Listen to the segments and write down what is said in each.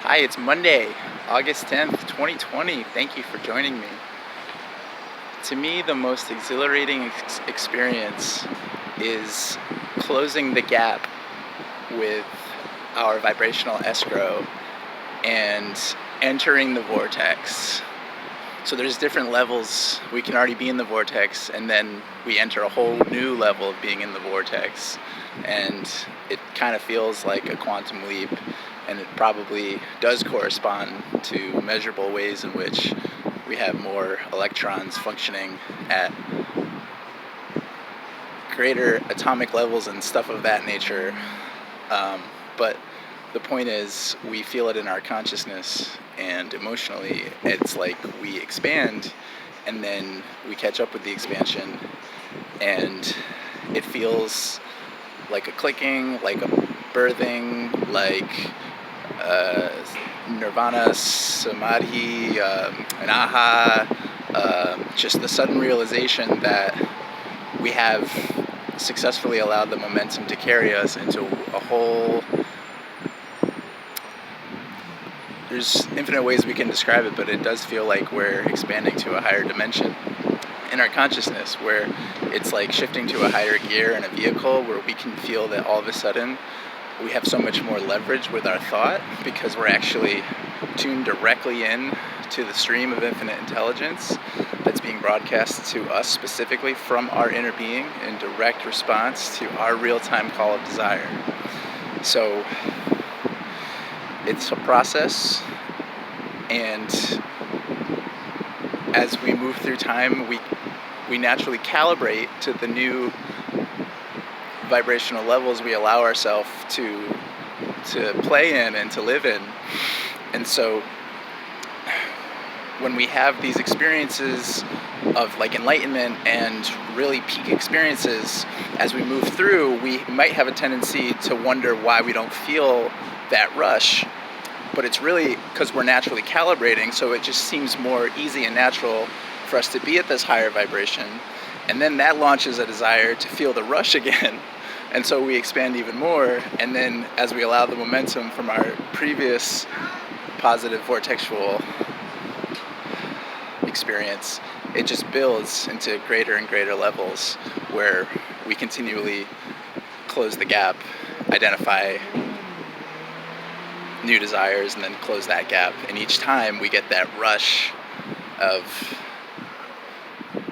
Hi, it's Monday, August 10th, 2020. Thank you for joining me. To me, the most exhilarating experience is closing the gap with our vibrational escrow and entering the vortex. So there's different levels. We can already be in the vortex, and then we enter a whole new level of being in the vortex. And it kind of feels like a quantum leap, and it probably does correspond to measurable ways in which we have more electrons functioning at greater atomic levels and stuff of that nature. But the point is, we feel it in our consciousness, and emotionally, it's like we expand, and then we catch up with the expansion, and it feels like a clicking, like a birthing, like nirvana, samadhi, an aha, just the sudden realization that we have successfully allowed the momentum to carry us into a whole. There's infinite ways we can describe it, but it does feel like we're expanding to a higher dimension in our consciousness, where it's like shifting to a higher gear in a vehicle, where we can feel that all of a sudden we have so much more leverage with our thought, because we're actually tuned directly in to the stream of infinite intelligence that's being broadcast to us specifically from our inner being in direct response to our real-time call of desire. So it's a process, and as we move through time, we naturally calibrate to the new vibrational levels we allow ourselves to play in and to live in. And so when we have these experiences of like enlightenment and really peak experiences, as we move through, we might have a tendency to wonder why we don't feel that rush. But it's really because we're naturally calibrating, so it just seems more easy and natural for us to be at this higher vibration. And then that launches a desire to feel the rush again. And so we expand even more. And then as we allow the momentum from our previous positive vortexual experience, it just builds into greater and greater levels, where we continually close the gap, identify new desires, and then close that gap. And each time we get that rush of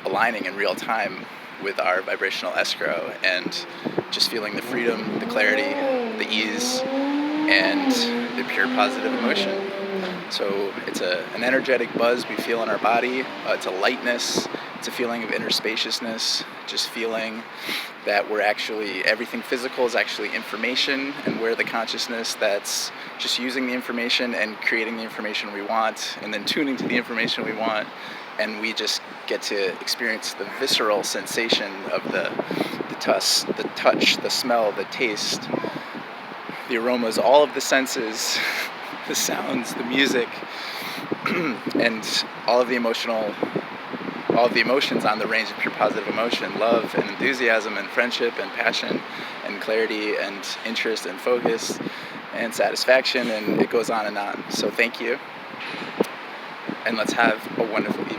aligning in real time with our vibrational escrow, and just feeling the freedom, the clarity, the ease, and the pure positive emotion. So it's an energetic buzz we feel in our body. It's a lightness. It's a feeling of inner spaciousness. Just feeling that everything physical is actually information, and we're the consciousness that's just using the information and creating the information we want, and then tuning to the information we want. And we just get to experience the visceral sensation of the touch, the smell, the taste, the aromas, all of the senses, the sounds, the music, and all of the emotions on the range of pure positive emotion: love and enthusiasm and friendship and passion and clarity and interest and focus and satisfaction, and it goes on and on. So thank you, and let's have a wonderful evening.